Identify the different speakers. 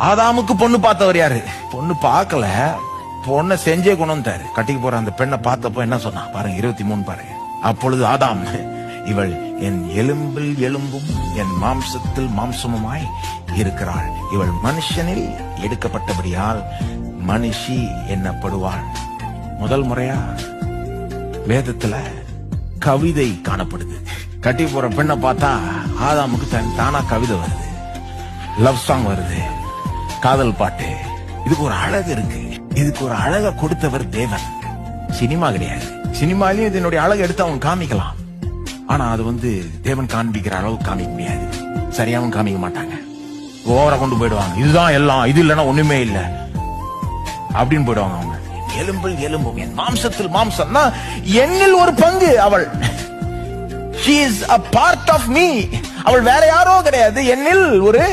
Speaker 1: ஆதாமுக்கு பொண்ணு பார்த்தவர் யாரு? பொண்ணு பார்க்கல, பொண்ணை செஞ்சே கொண்டு வந்தாரு. கட்டிக்கு போற அந்த பெண்ணை பார்த்தப்போ என்ன சொன்னா பாருங்க, 23 பாருங்க. அப்பொழுது ஆதாம், இவள் என் எலும்பில் எலும்பும் என் மாம்சத்தில் மாம்சமுமாய் இருக்கிறாள். இவள் மனுஷனில் எடுக்கப்பட்டபடியால் மனுஷி என்னப்படுவாள். முதல் முறையா வேதத்துல கவிதை காணப்படுது. கட்டி போற பெண்ணை பார்த்தா ஆதாமுக்கு தானா கவிதை வருது, லவ் சாங் வருது, காதல் பாட்டு. இதுக்கு ஒரு அழகு இருக்கு. இதுக்கு ஒரு அழக கொடுத்தவர் தேவன், சினிமா கிடையாது. சினிமாலையும் இதனுடைய அழகு எடுத்து அவங்க காமிக்கலாம். ஆனா அது தேவன் காண்பிக்கிற அளவுக்கு காமிக்க முடியாது. சரியாவும் காமிக்க மாட்டாங்க. ஓவரா கொண்டு போயிடுவாங்க. இதுதான் எல்லாம், இது இல்லைன்னா ஒண்ணுமே இல்ல அப்படின்னு போயிடுவாங்க அவங்க. எலும்பில் எலும்பும் என் மாம்சத்தில் மாம்சம், என்னில் ஒரு பங்கு அவள். She is a part of me. அவள் வேற யாரோ கிடையாது, என்னில் ஒரு